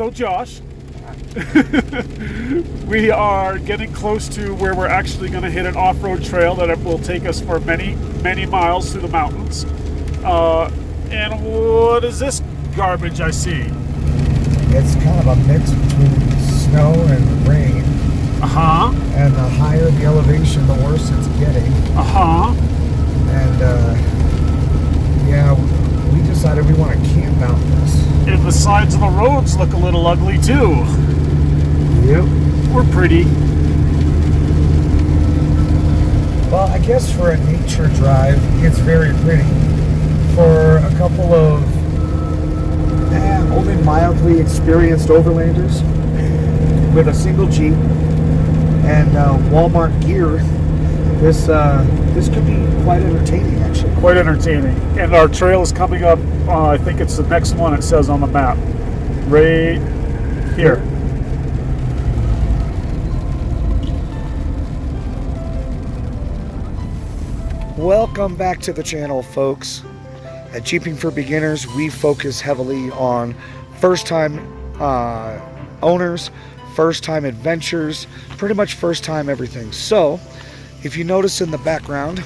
So Josh, we are getting close to where we're actually going to hit an off-road trail that will take us for many, many miles through the mountains. And what is this garbage I see? It's kind of a mix between snow and rain. Uh-huh. And the higher the elevation, the worse it's getting. Uh-huh. And, yeah, we decided we want to camp out this. And the sides of the roads look a little ugly, too. Yep. We're pretty. Well, I guess for a nature drive, it's very pretty. For a couple of only mildly experienced overlanders with a single Jeep and Walmart gear, this could be quite entertaining, actually. Quite entertaining. And our trail is coming up, I think it's the next one it says on the map. Right here. Welcome back to the channel, folks. At Jeeping for Beginners, we focus heavily on first-time owners, first-time adventures, pretty much first-time everything. So, if you notice in the background,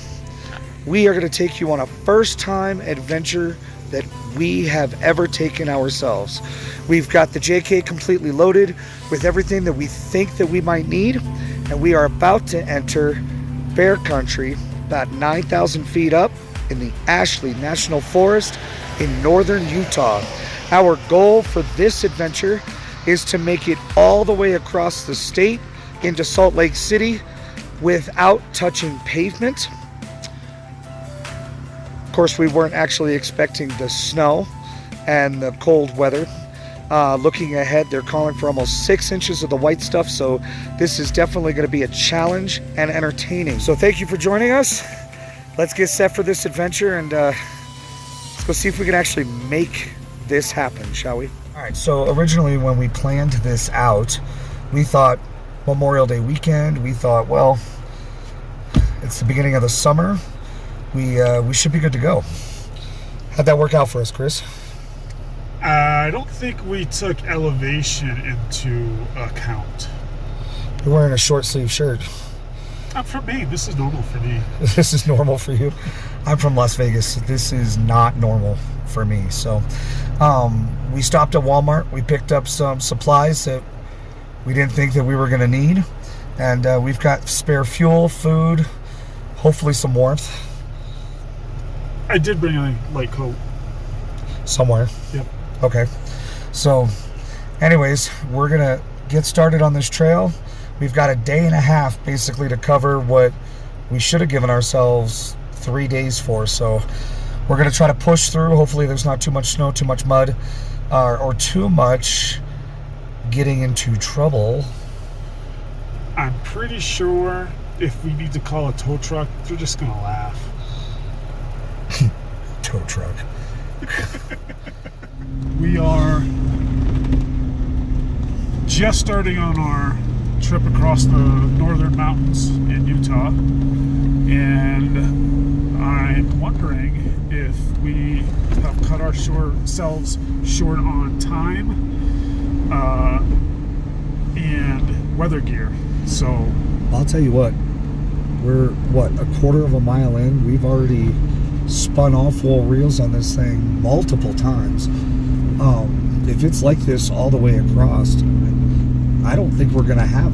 we are going to take you on a first-time adventure that we have ever taken ourselves. We've got the JK completely loaded with everything that we think that we might need, and we are about to enter bear country about 9,000 feet up in the Ashley National Forest in northern Utah. Our goal for this adventure is to make it all the way across the state into Salt Lake City without touching pavement. Of course, we weren't actually expecting the snow and the cold weather. Looking ahead, they're calling for almost 6 inches of the white stuff, so this is definitely going to be a challenge and entertaining. So thank you for joining us. Let's get set for this adventure and let's go see if we can actually make this happen, shall we? All right, so originally when we planned this out, we thought Memorial Day weekend. We thought, well, it's the beginning of the summer. We should be good to go. How'd that work out for us, Chris? I don't think we took elevation into account. You're wearing a short sleeve shirt. Not for me. This is normal for me. This is normal for you? I'm from Las Vegas. This is not normal for me. So we stopped at Walmart. We picked up some supplies that we didn't think that we were going to need. And we've got spare fuel, food, hopefully some warmth. I did bring a light coat. Somewhere. Yep. Okay. So anyways, we're going to get started on this trail. We've got a day and a half basically to cover what we should have given ourselves 3 days for. So we're going to try to push through. Hopefully there's not too much snow, too much mud, or too much getting into trouble. I'm pretty sure if we need to call a tow truck, they're just going to laugh. Tow truck. We are just starting on our trip across the northern mountains in Utah, and I'm wondering if we have cut ourselves short on time and weather gear. So I'll tell you what, we're a quarter of a mile in. We've already spun all four wheels on this thing multiple times. If it's like this all the way across, I don't think we're going to have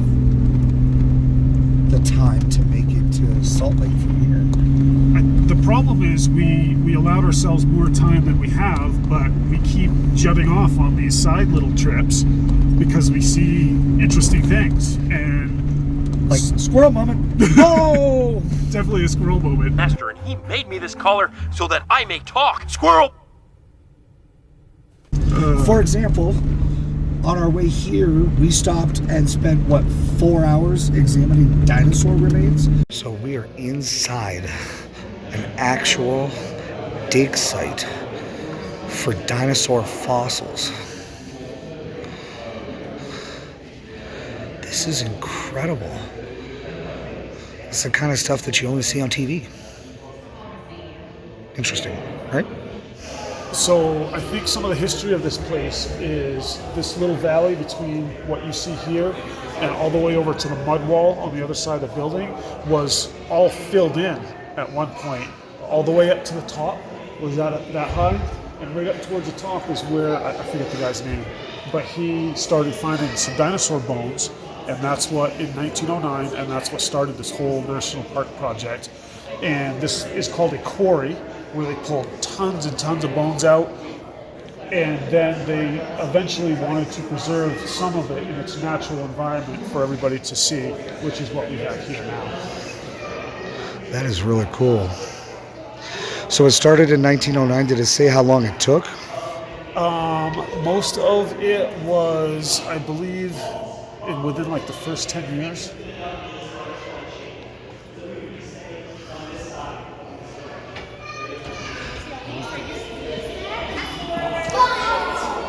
the time to make it to Salt Lake from here. The problem is we allowed ourselves more time than we have, but we keep jutting off on these side little trips because we see interesting things. And like squirrel moment. Oh! Definitely a squirrel moment. Master, and he made me this collar so that I may talk. Squirrel! For example, on our way here, we stopped and spent, 4 hours examining dinosaur remains? So we are inside an actual dig site for dinosaur fossils. This is incredible. It's the kind of stuff that you only see on TV. Interesting, right? So I think some of the history of this place is this little valley between what you see here and all the way over to the mud wall on the other side of the building was all filled in at one point. All the way up to the top was that high, and right up towards the top is where, I forget the guy's name, but he started finding some dinosaur bones, and that's what, in 1909, and that's what started this whole national park project. And this is called a quarry, where they pulled tons and tons of bones out, and then they eventually wanted to preserve some of it in its natural environment for everybody to see, which is what we have here now. That is really cool. So it started in 1909. Did it say how long it took? Most of it was, I believe, within like the first 10 years.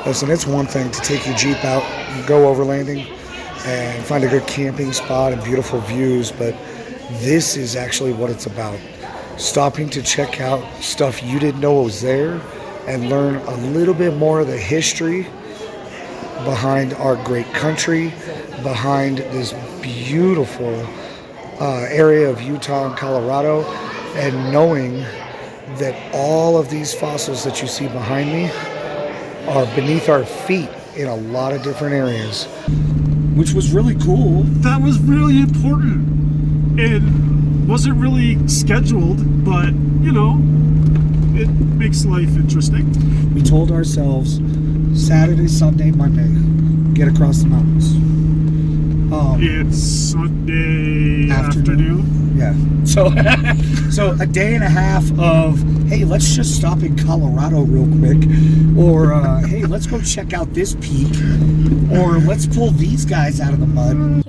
Listen, it's one thing to take your Jeep out and go overlanding and find a good camping spot and beautiful views, but this is actually what it's about. Stopping to check out stuff you didn't know was there and learn a little bit more of the history behind our great country, behind this beautiful area of Utah and Colorado, and knowing that all of these fossils that you see behind me are beneath our feet in a lot of different areas, which was really cool. That was really important. It wasn't really scheduled, but, you know, it makes life interesting. We told ourselves Saturday, Sunday, Monday, get across the mountains. It's Sunday afternoon. Yeah. So a day and a half of, hey, let's just stop in Colorado real quick, or hey, let's go check out this peak, or let's pull these guys out of the mud.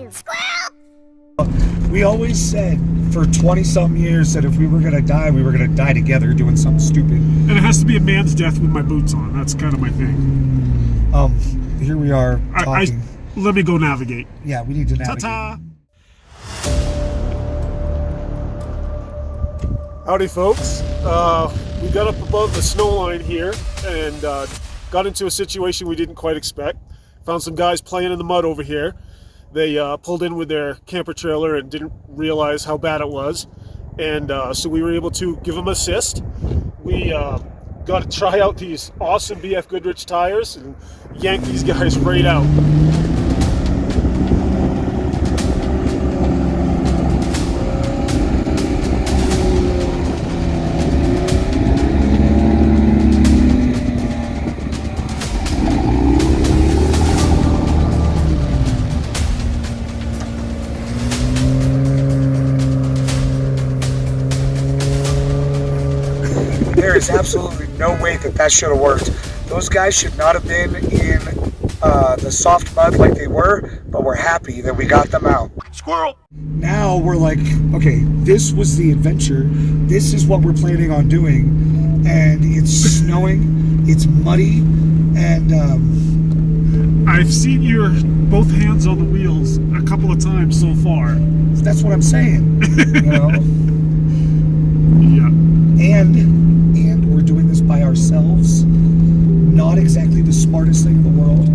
We always said for 20-some years that if we were going to die, we were going to die together doing something stupid. And it has to be a man's death with my boots on. That's kind of my thing. Here we are talking. Let me go navigate. Yeah, we need to navigate. Ta-ta! Howdy, folks. We got up above the snow line here and got into a situation we didn't quite expect. Found some guys playing in the mud over here. They pulled in with their camper trailer and didn't realize how bad it was. And so we were able to give them assist. We got to try out these awesome BF Goodrich tires and yank these guys right out. There is absolutely no way that should have worked. Those guys should not have been in the soft mud like they were, but we're happy that we got them out. Squirrel! Now we're like, okay, this was the adventure. This is what we're planning on doing. And it's snowing, it's muddy, and I've seen your both hands on the wheels a couple of times so far. that's what I'm saying. You know? Yeah. And we're doing this by ourselves. Not exactly the smartest thing in the world,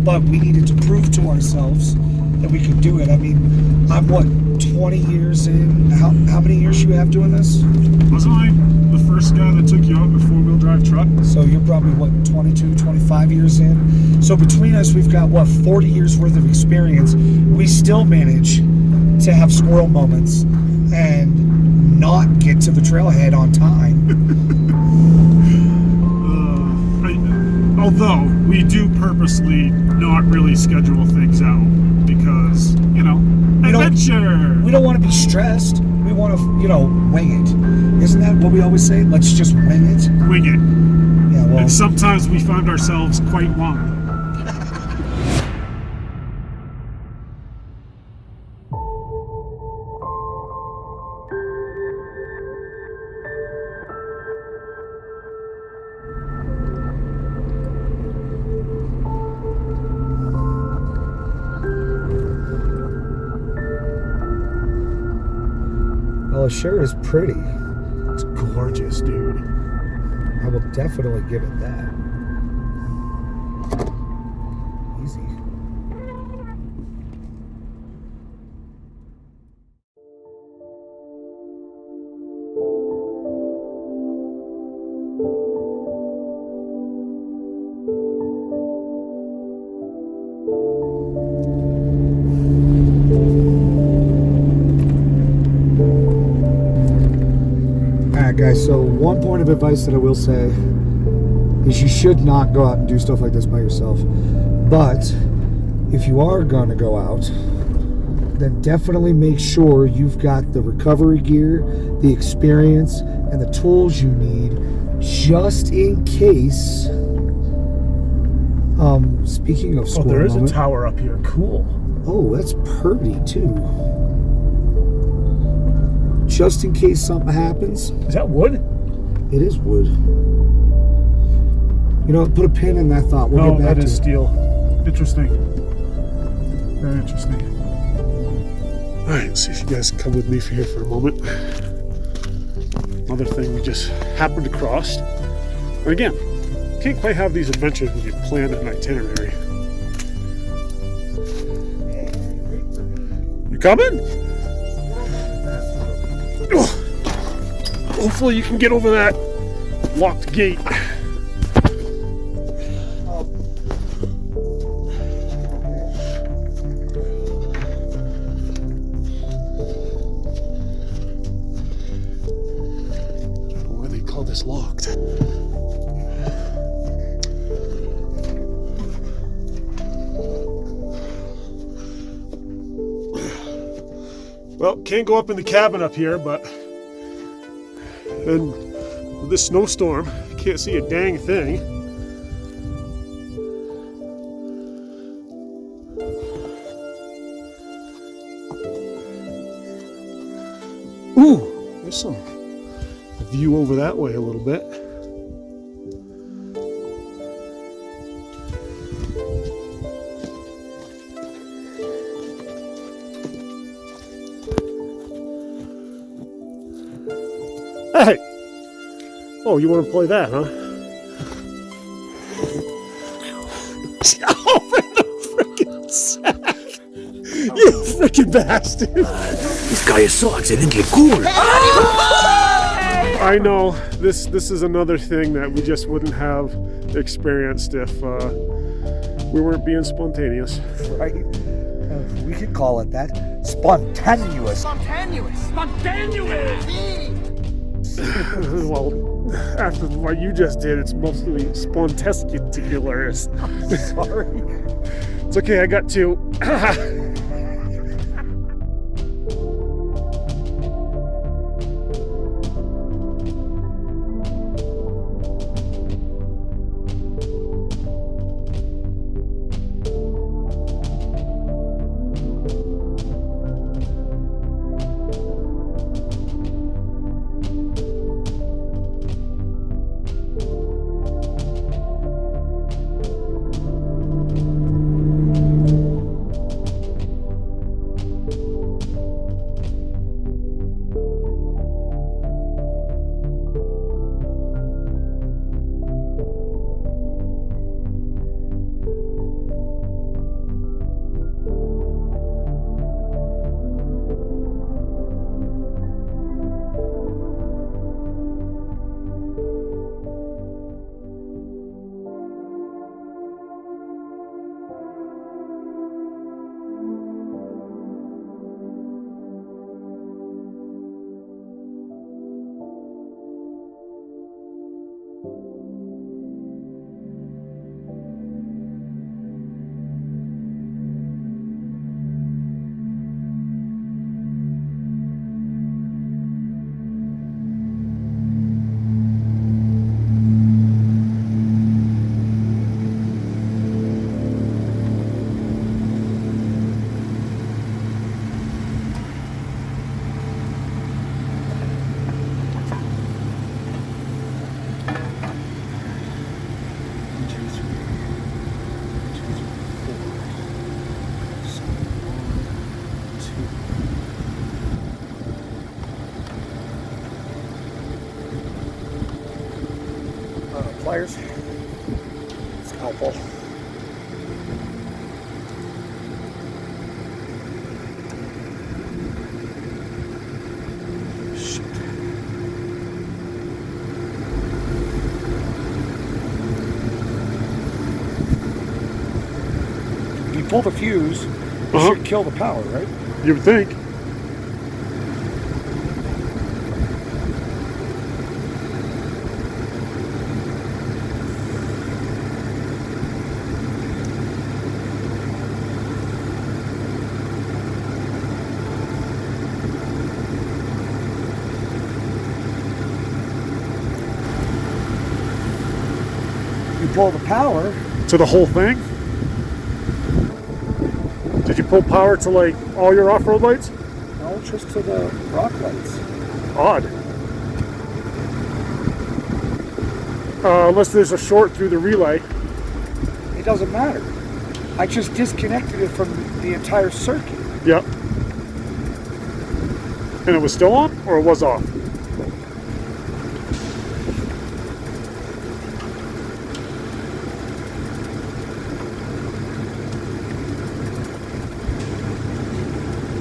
but we needed to prove to ourselves that we could do it. I mean, I'm what, 20 years in? How many years you have doing this? Wasn't I the first guy that took you out in a four-wheel drive truck? So you're probably what, 22, 25 years in? So between us, we've got what, 40 years worth of experience. We still manage to have squirrel moments and not get to the trailhead on time. Although we do purposely not really schedule things out because, you know, adventure. We don't want to be stressed. We want to, wing it. Isn't that what we always say? Let's just wing it. Wing it. Yeah, well. And sometimes we find ourselves quite wrong. Well, it sure is pretty. It's gorgeous, dude. I will definitely give it that. Easy. Alright guys, so one point of advice that I will say is you should not go out and do stuff like this by yourself. But if you are going to go out, then definitely make sure you've got the recovery gear, the experience, and the tools you need just in case. Speaking of school, there is a tower up here. Cool. Oh, that's pretty too. Just in case something happens. Is that wood? It is wood. You know, put a pin in that thought. We'll No, get back that to is it. steel. Interesting. Very interesting. All right, see if you guys come with me for here for a moment. Another thing we just happened to cross. And again, can't quite have these adventures when you plan an itinerary. You coming? Hopefully you can get over that locked gate. Why they call this locked? Well, can't go up in the cabin up here, but and with this snowstorm, can't see a dang thing. Ooh, there's some view over that way a little bit. Hey! Oh, you want to play that, huh? Over the freaking sack! You freaking bastard! This guy is so accidentally cool. I know this is another thing that we just wouldn't have experienced if we weren't being spontaneous. Right? We could call it that. Spontaneous. Well, after what you just did, it's mostly spontaneous. Sorry. It's okay, I got two. pliers. Scalpel. Shit. If you pull the fuse, it should kill the power, right? You would think. You pull the power. To the whole thing? Did you pull power to like all your off-road lights? No, just to the rock lights. Odd. Unless there's a short through the relay. It doesn't matter. I just disconnected it from the entire circuit. Yep. And it was still on, or it was off?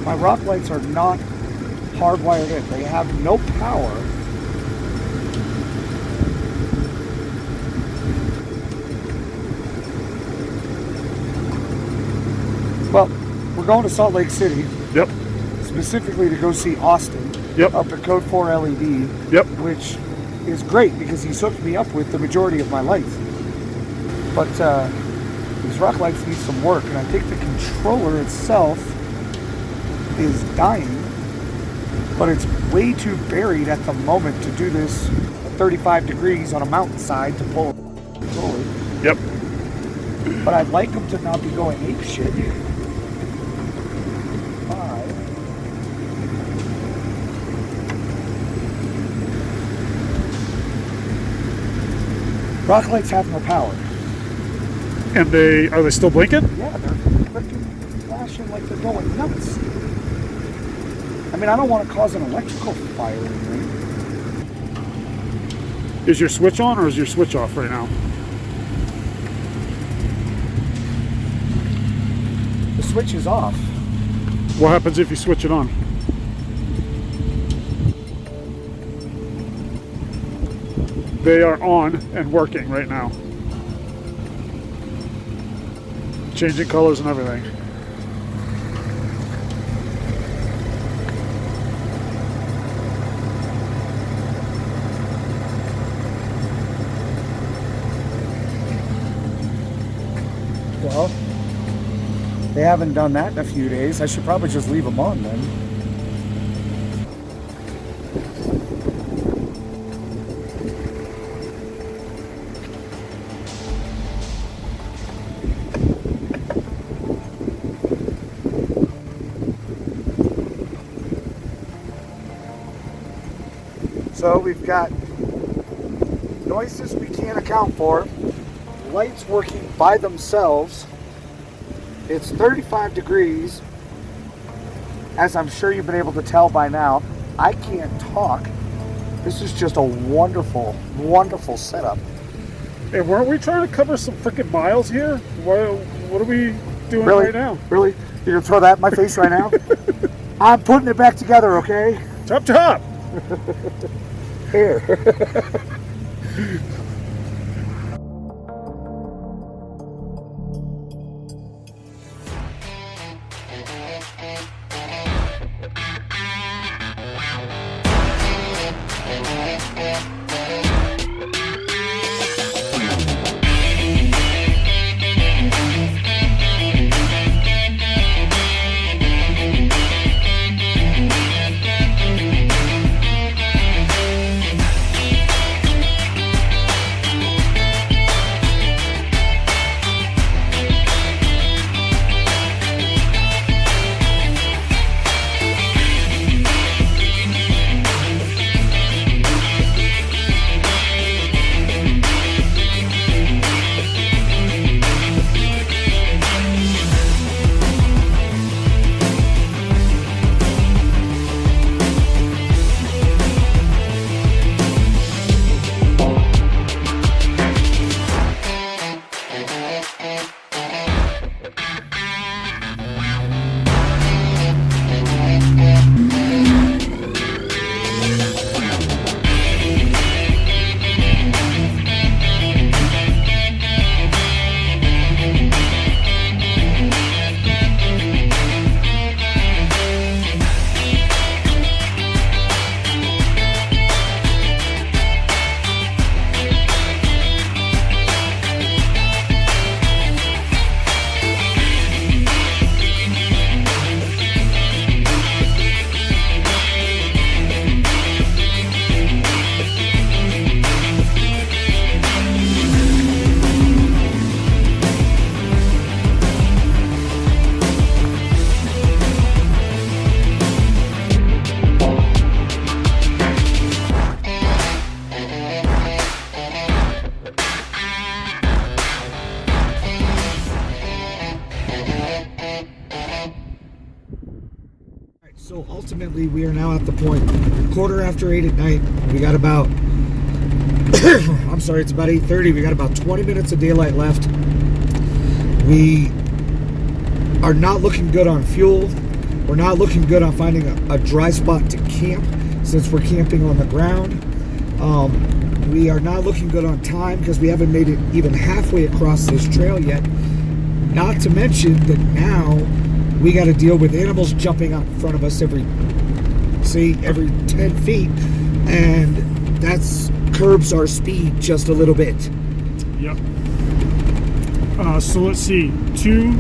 My rock lights are not hardwired in. They have no power. Well, we're going to Salt Lake City, Yep. specifically to go see Austin. Yep. Up at Code 4 LED. Yep. Which is great because he's hooked me up with the majority of my lights. But these rock lights need some work, and I think the controller itself is dying, but it's way too buried at the moment to do this at 35 degrees on a mountainside to pull a controller. Yep. But I'd like them to not be going ape shit. Rock lights have no power. And are they still blinking? Yeah, they're freaking flashing like they're going nuts. I mean, I don't want to cause an electrical fire or anything. Is your switch on or is your switch off right now? The switch is off. What happens if you switch it on? They are on and working right now. Changing colors and everything. Well, they haven't done that in a few days. I should probably just leave them on then. So we've got noises we can't account for, lights working by themselves. It's 35 degrees, as I'm sure you've been able to tell by now. I can't talk. This is just a wonderful, wonderful setup. Hey, weren't we trying to cover some freaking miles here? What are we doing Really? right now? Really? You're gonna throw that in my face right now? I'm putting it back together, okay? Chop chop! Here. So ultimately, we are now at the point, 8:15 at night. We got about, I'm sorry, it's about 8:30. We got about 20 minutes of daylight left. We are not looking good on fuel. We're not looking good on finding a dry spot to camp since we're camping on the ground. We are not looking good on time because we haven't made it even halfway across this trail yet. Not to mention that now we got to deal with animals jumping out in front of us every 10 feet, and that's curbs our speed just a little bit. Yep. So let's see. 2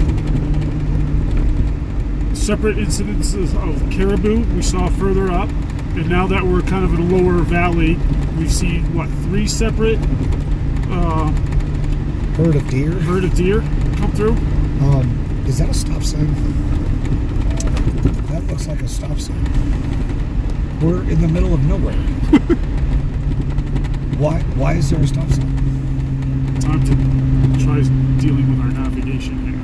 separate incidences of caribou we saw further up, and now that we're kind of in a lower valley, we've seen, what, 3 separate Herd of deer. Come through. Is that a stop sign? That looks like a stop sign. We're in the middle of nowhere. Why is there a stop sign? Time to try dealing with our navigation here.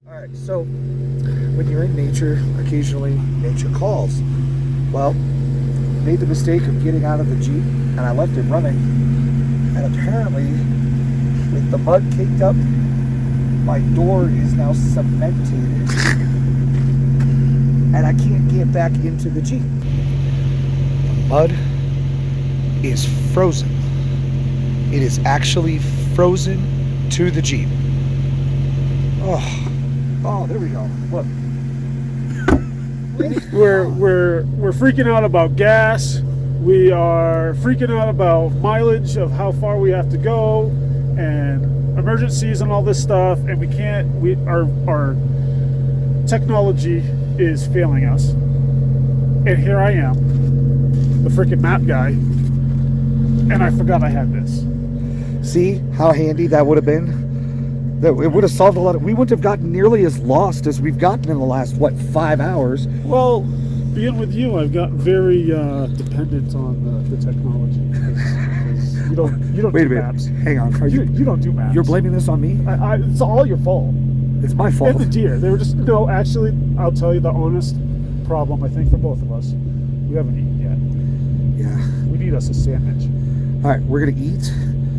Alright, so when you're in nature, occasionally nature calls. Well, made the mistake of getting out of the Jeep and I left it running. And apparently, with the mud caked up, my door is now cemented. And I can't get back into the Jeep. The mud is frozen. It is actually frozen to the Jeep. Oh, there we go. Look. We're freaking out about gas. We are freaking out about mileage of how far we have to go and emergencies and all this stuff, and we can't. Our technology is failing us. And here I am, the freaking map guy, and I forgot I had this. See how handy that would have been? That it would have solved a lot of, we wouldn't have gotten nearly as lost as we've gotten in the last, 5 hours. Well, being with you, I've got very dependent on the technology. Because you don't Wait do a minute. maps. Hang on. Are You don't do maps. You're blaming this on me? It's all your fault. It's my fault. And the deer. They were just, no, actually, I'll tell you the honest problem, I think, for both of us. We haven't eaten yet. Yeah. We need us a sandwich. All right, we're going to eat.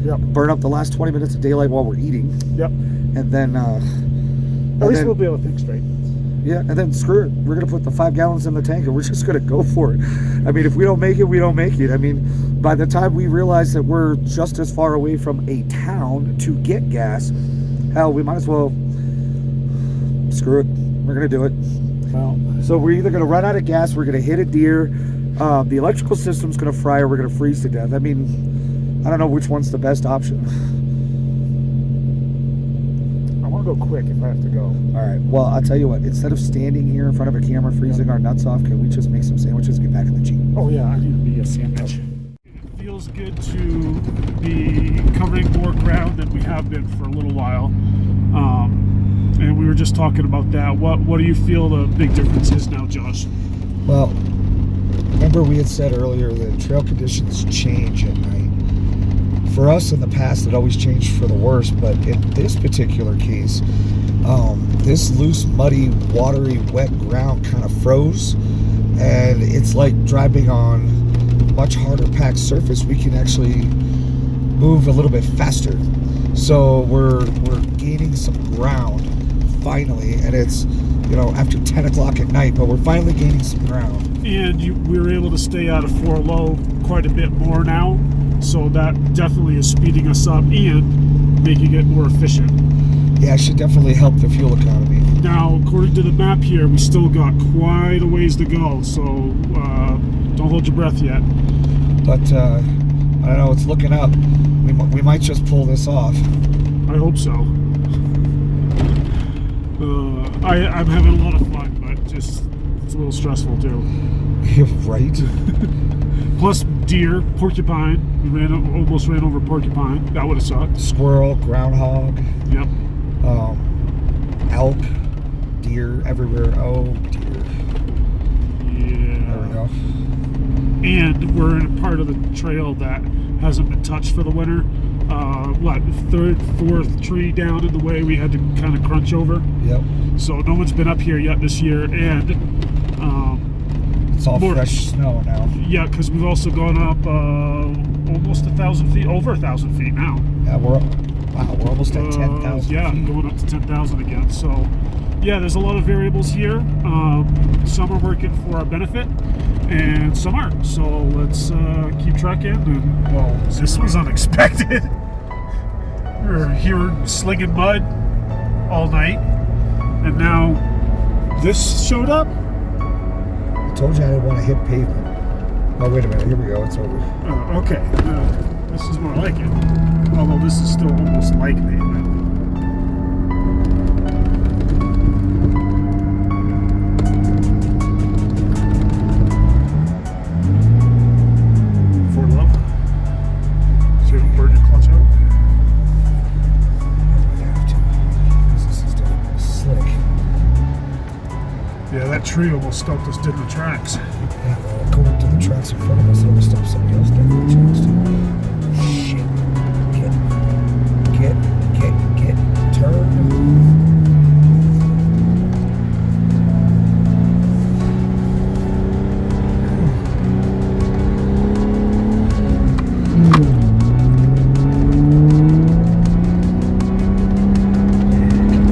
Yep. Burn up the last 20 minutes of daylight while we're eating. Yep. And then... At least we'll be able to think straight. Yeah, and then screw it. We're going to put the 5 gallons in the tank and we're just going to go for it. I mean, if we don't make it, we don't make it. I mean, by the time we realize that we're just as far away from a town to get gas, hell, we might as well... Screw it. We're going to do it. Well, So we're either going to run out of gas, we're going to hit a deer, the electrical system's going to fry, or we're going to freeze to death. I mean, I don't know which one's the best option. I want to go quick if I have to go. All right, well, I'll tell you what, instead of standing here in front of a camera freezing our nuts off, can we just make some sandwiches and get back in the Jeep? Oh yeah, I need me a sandwich. It feels good to be covering more ground than we have been for a little while. And we were just talking about that. What do you feel the big difference is now, Josh? Well, remember we had said earlier that trail conditions change at night. For us in the past, it always changed for the worse, but in this particular case, this loose, muddy, watery, wet ground kind of froze, and it's like driving on much harder packed surface. We can actually move a little bit faster, so we're gaining some ground finally, and it's, you know, after 10 o'clock at night, but we're finally gaining some ground. And we were able to stay out of 4 low quite a bit more now, so that definitely is speeding us up and making it more efficient. Yeah, it should definitely help the fuel economy. Now, according to the map here, we still got quite a ways to go, so don't hold your breath yet. But I don't know, it's looking up. We might just pull this off. I hope so. I'm having a lot of fun, but just it's a little stressful too. Right? Plus deer, porcupine. We almost ran over porcupine. That would have sucked. Squirrel, groundhog, Yep. elk, deer everywhere. Oh dear. There we Yeah. go. and we're in a part of the trail that hasn't been touched for the winter. Third, fourth tree down in the way we had to kind of crunch over. Yep. So no one's been up here yet this year, and It's all more- fresh snow now. yeah, because we've also gone up almost 1,000 feet, over 1,000 feet now. Yeah, we're almost at 10,000 Yeah, feet. going up to 10,000 again. So, yeah, there's a lot of variables here. Some are working for our benefit, and some aren't. So let's keep trekking. And, well, this was unexpected. We were here slinging mud all night, and now this showed up. I told you I didn't want to hit pavement. Oh, wait a minute. Here we go. It's over. Okay, this is more like it. Although this is still almost like pavement. For low. See if bird your clutch out. We have to. Because this is definitely slick. Yeah, that tree almost stopped us dead in the tracks. Yeah, well, going to the tracks in front of us, it'll stop somebody else dead in the tracks too. Shit. Get, turn.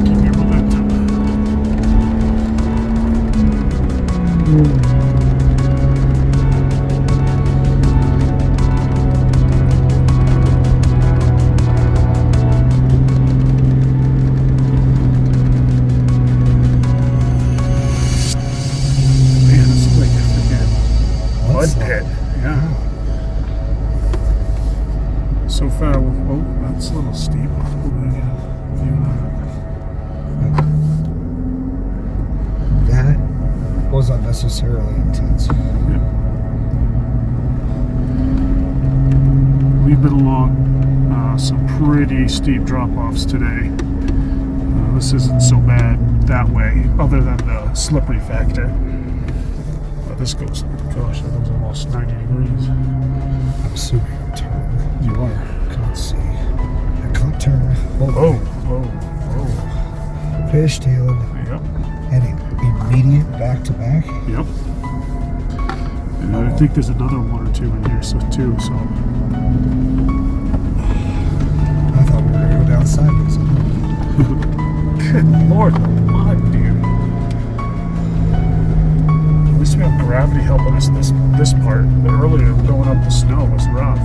Keep your momentum. Man, this is like a freaking mud pit. Yeah. So far, oh, that's a little steep. That was unnecessarily intense. We've been along some pretty steep drop-offs today. This isn't so bad that way, other than the slippery factor. This goes, gosh, that goes almost 90 degrees. I'm assuming I'm turning. You are. Can't see. I can't turn. Whoa, whoa, whoa. Fish tailing. Yep, And immediate back to back. yep. And I think there's another one or two in here, so too. So I thought we were going to go down sideways. good lord, mud, dude. At least we have gravity helping us this part. The earlier going up the snow was rough.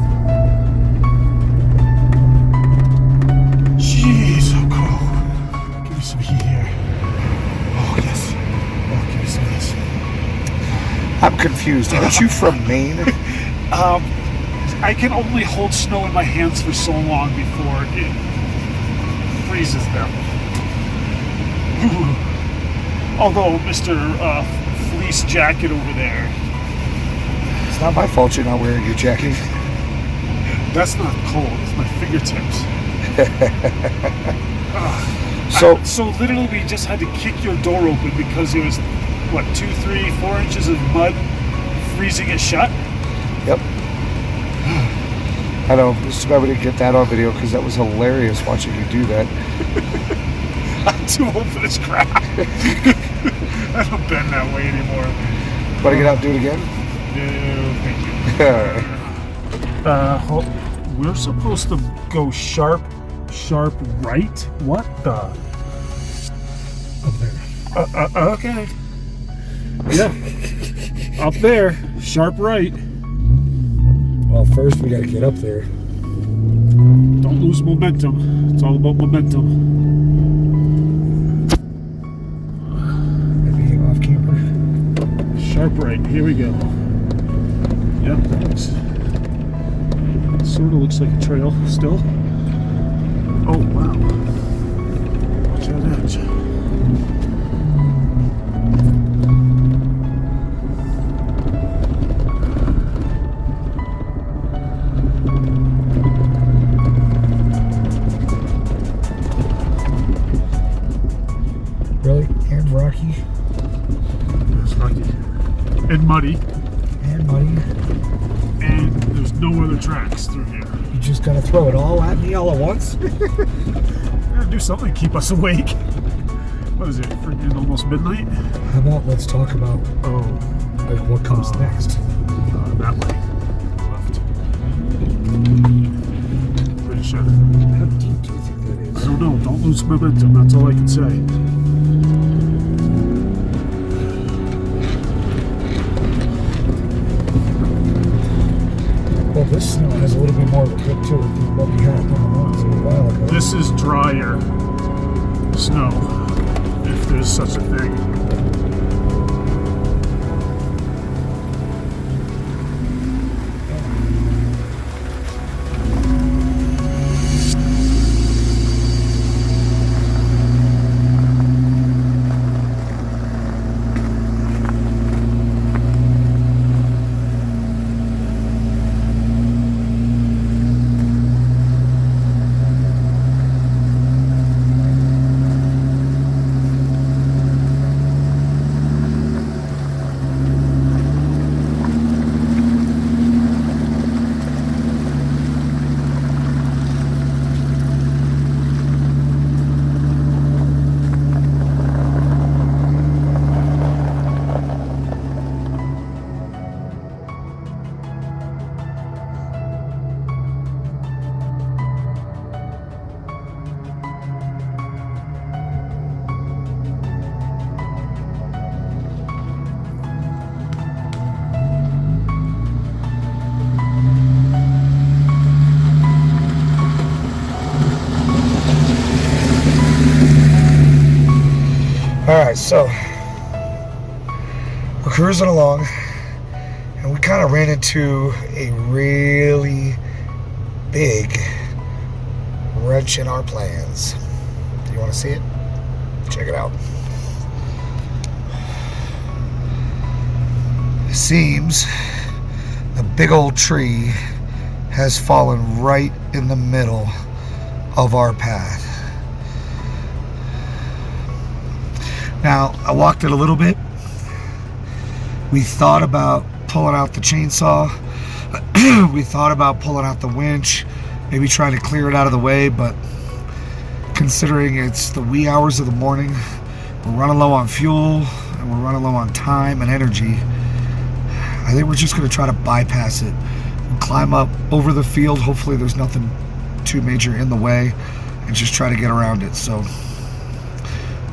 Jeez, so cold. Give me some heat here. Oh yes. Oh, give me some of this. I'm confused. Aren't you from Maine? I can only hold snow in my hands for so long before it freezes them. Although Mr. Fleece Jacket over there, It's not my fault you're not wearing your jacket. that's not cold, it's my fingertips. So literally we just had to kick your door open because it was, what, 2, 3, 4 inches of mud freezing it shut? Yep. I know. It's too bad we didn't get that on video because that was hilarious watching you do that. I'm too old for this crap. I don't bend that way anymore. Want to get out and do it again? No, thank you. Alright. We're supposed to go sharp right? What the? Up there. Okay. Yeah. Up there, sharp right. Well, first we got to get up there. Don't lose momentum. It's all about momentum. Maybe off camera. Sharp right. Here we go. Yep. Sort of looks like a trail still. Oh, wow. Watch that edge. Really? And rocky. It's lucky. And muddy. And buddy. And there's no other tracks through here. You just gotta throw it all at me all at once? Gotta do something to keep us awake. What is it? Freaking almost midnight? How about let's talk about like what comes next? That way. Left. Pretty sure. How deep do you think that is? I don't know. Don't lose momentum. That's all I can say. Well, this snow has a little bit more of a grip to it than what we had on the mountains a while ago. This is drier snow, if there's such a thing. Alright, so we're cruising along and we kind of ran into a really big wrench in our plans. Do you want to see it? Check it out. It seems a big old tree has fallen right in the middle of our path. Now, I walked it a little bit. We thought about pulling out the chainsaw. We thought about pulling out the winch, maybe trying to clear it out of the way, but considering it's the wee hours of the morning, we're running low on fuel, and we're running low on time and energy. I think we're just going to try to bypass it and climb up over the field. Hopefully there's nothing too major in the way, and just try to get around it. So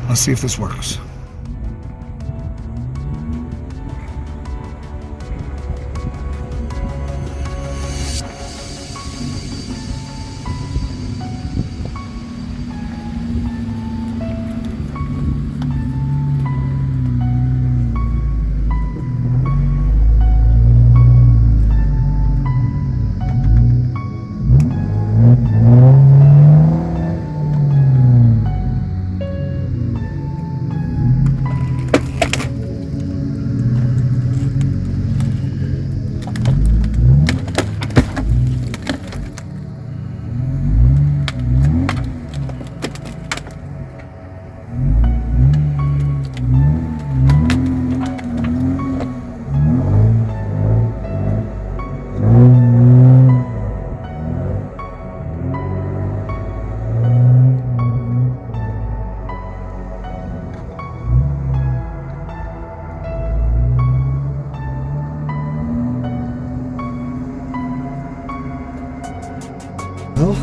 let's see if this works. Well,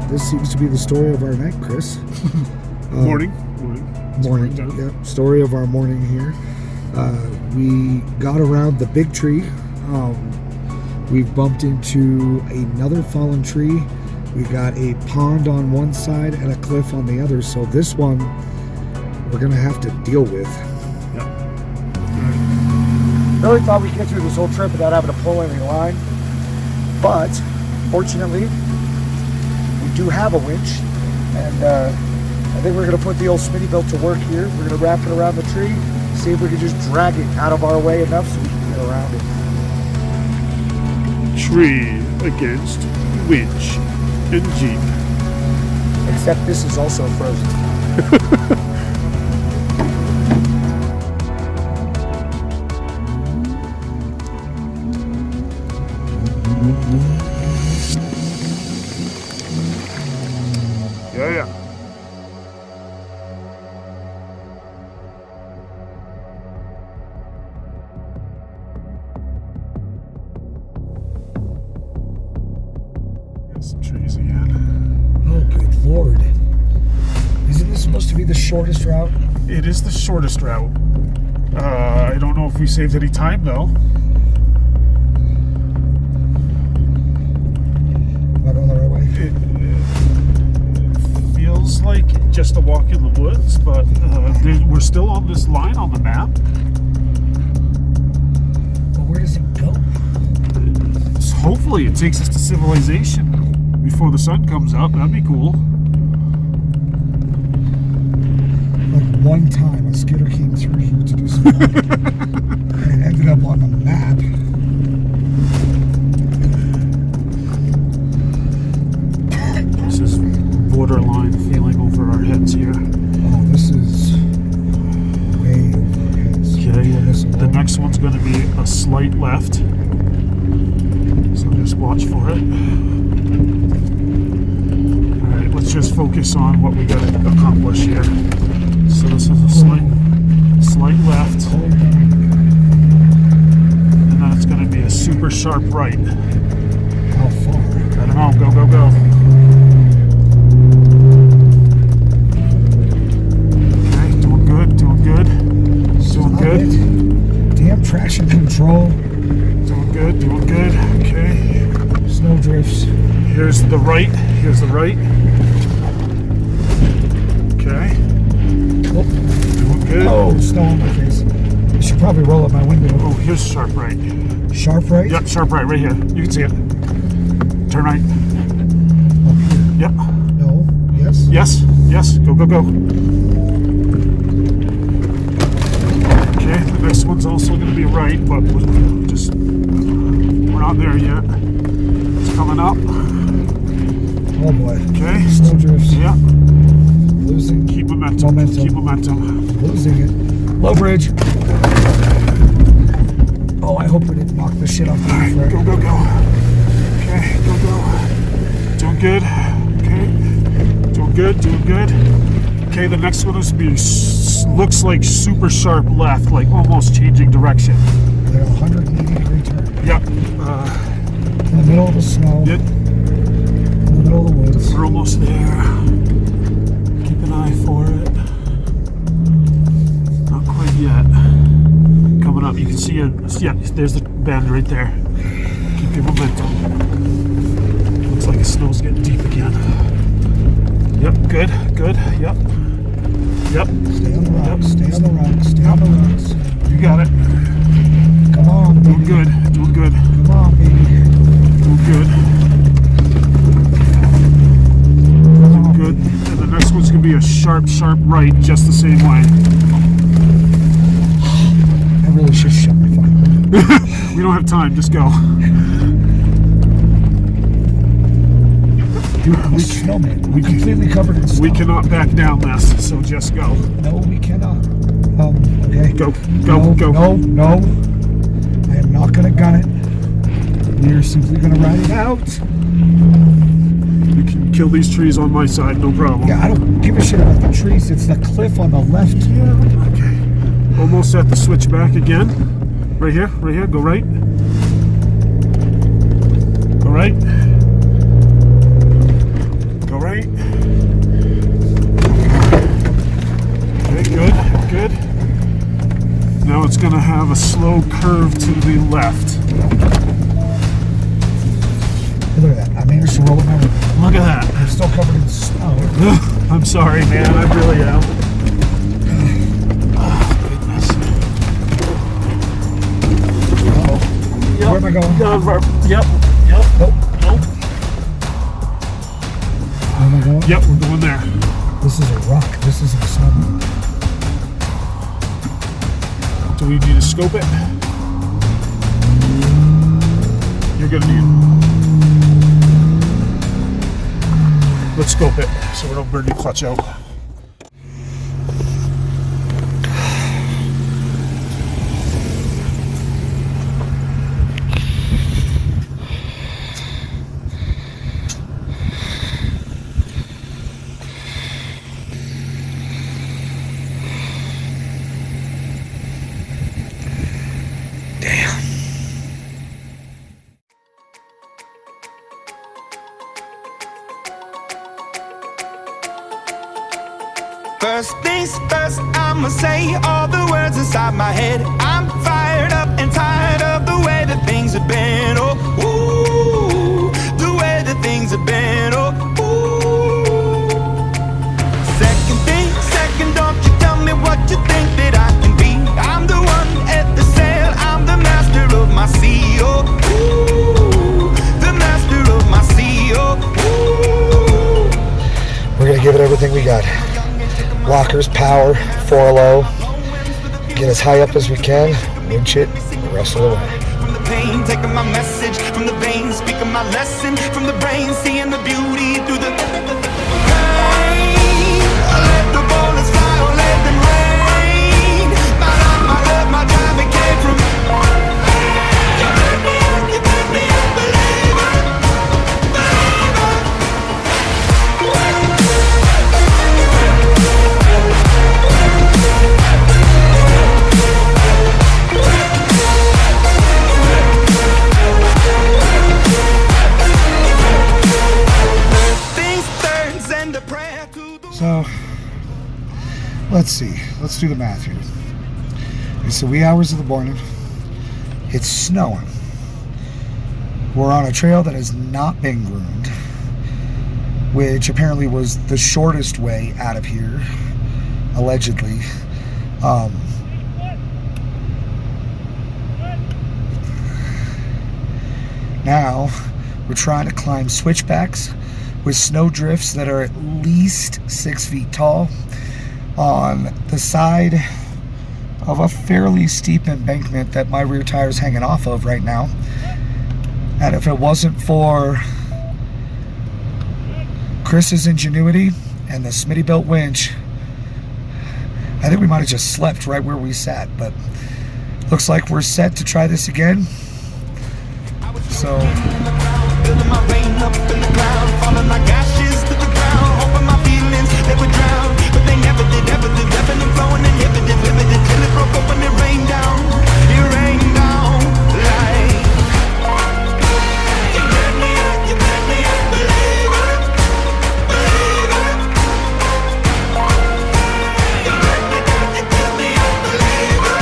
this seems to be the story of our night, Chris. Morning. Morning. Yeah, story of our morning here. We got around the big tree. We've bumped into another fallen tree. We've got a pond on one side and a cliff on the other. So this one we're gonna have to deal with. Yep. Really thought we'd get through this whole trip without having to pull any line, but fortunately we do have a winch, and I think we're going to put the old Smittybilt to work here. We're going to wrap it around the tree, see if we can just drag it out of our way enough so we can get around it. Tree against winch and Jeep. Except this is also frozen. trees again. Oh, good lord. Isn't this supposed to be the shortest route? It is the shortest route. I don't know if we saved any time though. Am I going the right way? It feels like just a walk in the woods, but we're still on this line on the map. But where does it go? So hopefully it takes us to civilization before the sun comes up. That'd be cool. Like one time a skidder came through here to do some work and it ended up on the map. This is borderline feeling over our heads here. Oh, this is way over our heads. Okay, This the alone. next one's going to be a slight left. So just watch for it. Alright, let's just focus on what we got to accomplish here. So this is a slight left, and then it's going to be a super sharp right. How far? I don't know, go, go, go. Okay, doing good, doing good. Doing good, Damn traction control. doing good, doing good. Okay, Snow drifts. here's the right, here's the right. Okay, Oh, doing good. oh, snow on my face. I should probably roll up my window. Oh, here's sharp right. Sharp right? Yep, sharp right here. You can see it. Turn right. Up here. Yep. No. Yes? Yes, yes, go, go, go. Okay, the next one's also going to be right, but we're not there yet. It's coming up. Oh boy. Okay. Snow drifts. Yeah. Losing. Keep momentum. Momentum. Keep momentum. Losing it. Low bridge. Oh, I hope we didn't knock this shit off the roof, right? Go, go, go. Okay, go, go. Doing good. Okay. Doing good, doing good. Okay, the next one is be looks like super sharp left, like almost changing direction. They're 180-degree turn. Yep. In the middle of the snow. Yep. In the middle of the woods. We're almost there. Keep an eye for it. Not quite yet. Coming up, you can see it. Yeah, there's the bend right there. Keep your momentum. Looks like the snow's getting deep again. Yep, good, good. Yep. Yep. Stay on the rocks. Yep. Stay on the rocks. Stay on the rocks. You got it. Come on, Doing baby. good. Doing good. Come on, baby. Doing good. Doing good. And the next one's gonna be a sharp, sharp right, just the same way. I really should shut my fucking window. We don't have time. Just go. Dude, I'm a snowman. We completely covered in snow. We cannot back down this, so just go. No, we cannot. Okay. Go, go, no, go. No, no. I am not going to gun it. We are simply going to ride it out. You can kill these trees on my side, no problem. Yeah, I don't give a shit about the trees. It's the cliff on the left. Yeah, okay. Almost at the switchback again. Right here, go right. Go right. Go right. Okay, good, good. Now it's gonna have a slow curve to the left. Hey, look at that. I managed to roll it my window. Look at that. I'm still covered in snow. I'm sorry, man. I really am. Oh, goodness. Uh-oh. Yep. Where am I going? Yep. Nope. Nope. Where am I going? Yep, we're going there. This is a rock. This isn't a snowman. Do we need to scope it? You're gonna need. Let's scope it so we don't burn the clutch out. Damn. First things first, I'ma say all the words inside my head. I'm fired up and tired of the way that things have been. Oh, ooh, the way that things have been. Oh, ooh. Second thing, second, don't you tell me what you think that I can be. I'm the one at the sail, I'm the master of my sea. Oh, ooh, the master of my sea. Oh, ooh. We're gonna give it everything we got. Lockers, power, 4-low. Get as high up as we can. Winch it the rest of the way. From the pain, taking my message. From the veins, speaking my lesson. From the brain, seeing the beauty through the pain. Let the bullets fly or let them rain. My love, my drive, it came from you make me a believer, So, let's see. Let's do the math here. It's the wee hours of the morning. It's snowing. We're on a trail that has not been groomed, which apparently was the shortest way out of here, allegedly. Now, we're trying to climb switchbacks with snow drifts that are at least 6 feet tall on the side of a fairly steep embankment that my rear tire is hanging off of right now. And if it wasn't for Chris's ingenuity and the Smittybilt winch, I think we might have just slept right where we sat. But looks like we're set to try this again. So building my rain up in the cloud, falling like ashes to the ground, hoping my feelings they would drown, but they never did, ebbing and flowing, inhibited, limited, till it broke open, it rained down like you made me a believer, you tell me a believer.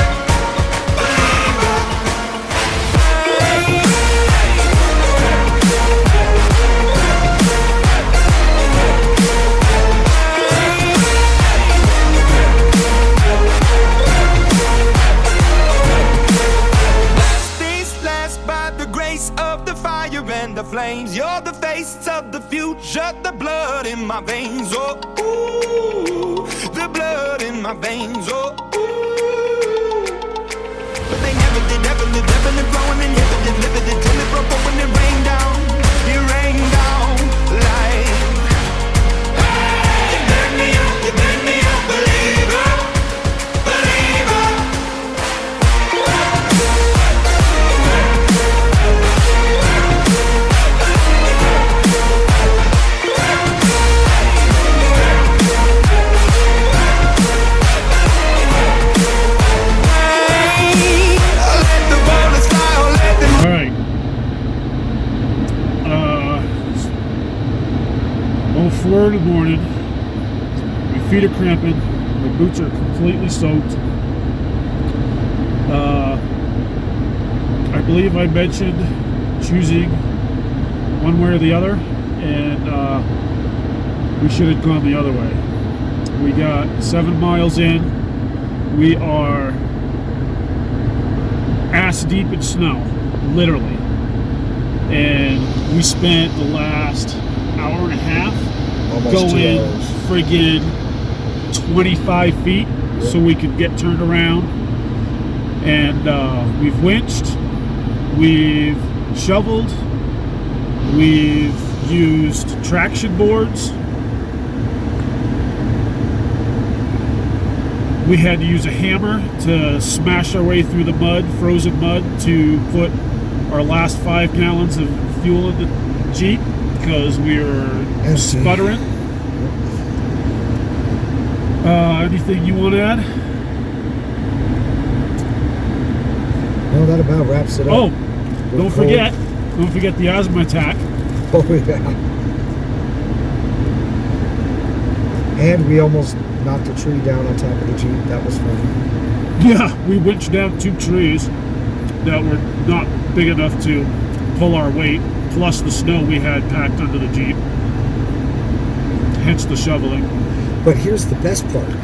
And the flames, you're the face of the future, the blood in my veins, oh ooh, the blood in my veins, oh ooh. But they never did, ever lived, ebbing and flowing, inhibited, limited, till it broke open and rained down like you made me a believer, believer. Oh, 4 in the morning. My feet are cramping. My boots are completely soaked. I believe I mentioned choosing one way or the other, and we should have gone the other way. We got 7 miles in. We are ass deep in snow, literally. And we spent the last hour and a half almost 2 going hours. friggin' 25 feet so we could get turned around. And we've winched, we've shoveled, we've used traction boards. We had to use a hammer to smash our way through the mud, frozen mud, to put our last 5 gallons of fuel in the Jeep because we were sputtering. Anything you want to add? No, that about wraps it up. Oh, We're don't cold. forget the asthma attack. Oh yeah. And we almost knocked a tree down on top of the Jeep. That was fun. Yeah, we winched down 2 trees that were not big enough to pull our weight, plus the snow we had packed under the Jeep. Hence the shoveling. But here's the best part,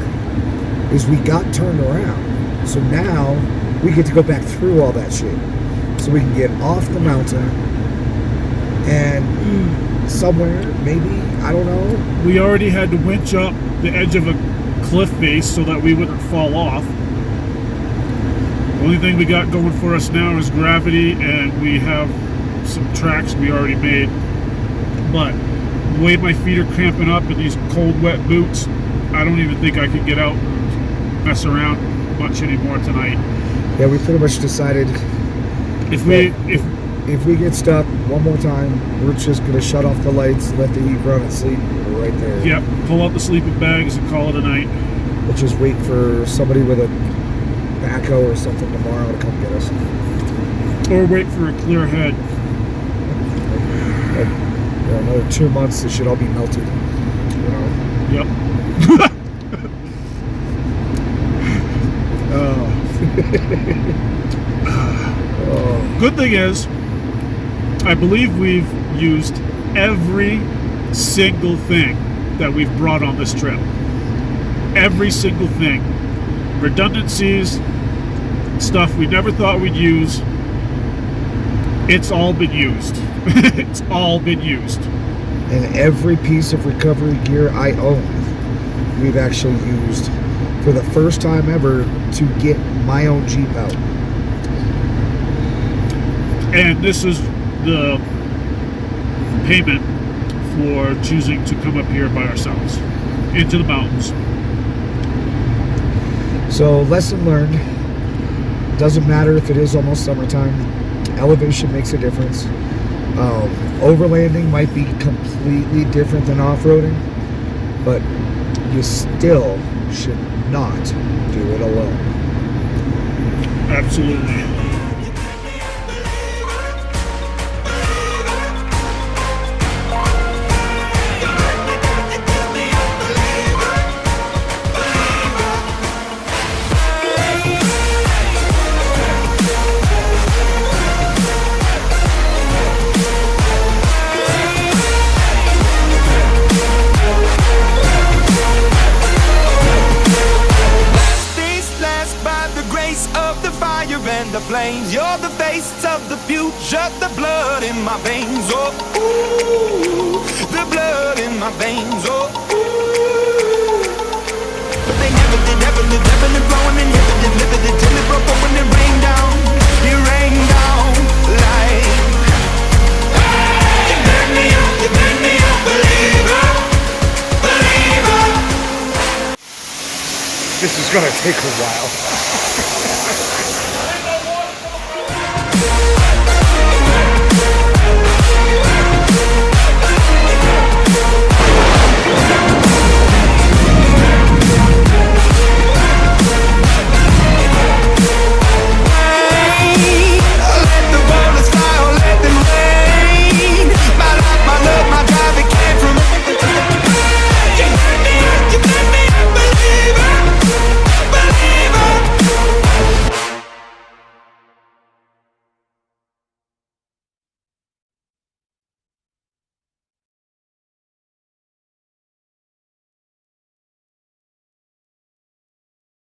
is we got turned around. So now we get to go back through all that shit. So we can get off the mountain and somewhere, maybe, I don't know. We already had to winch up the edge of a cliff face so that we wouldn't fall off. The only thing we got going for us now is gravity, and we have some tracks we already made. But the way my feet are cramping up in these cold, wet boots, I don't even think I can get out and mess around much anymore tonight. Yeah, we pretty much decided If we get stuck one more time, we're just gonna shut off the lights, let the heat run and sleep right there. Yep, pull out the sleeping bags and call it a night. We'll just wait for somebody with a backhoe or something tomorrow to come get us. Or wait for a clear head. Like, another 2 months, this should all be melted. You know? Yep. Good thing is, I believe we've used every single thing that we've brought on this trip. Every single thing. Redundancies, stuff we never thought we'd use. It's all been used. It's all been used. And every piece of recovery gear I own, we've actually used for the first time ever to get my own Jeep out. And this is the payment for choosing to come up here by ourselves into the mountains. So, lesson learned. Doesn't matter if it is almost summertime. Elevation makes a difference. Overlanding might be completely different than off-roading, but you still should not do it alone. Absolutely. And the flames, you're the face of the future, the blood in my veins, oh, ooh, the blood in my veins, oh, ooh. But they never did, ever lived, flowing, inhibited, limited, till it broke up when it rained down, like, you burn me up, believer, believer. This is gonna take a while.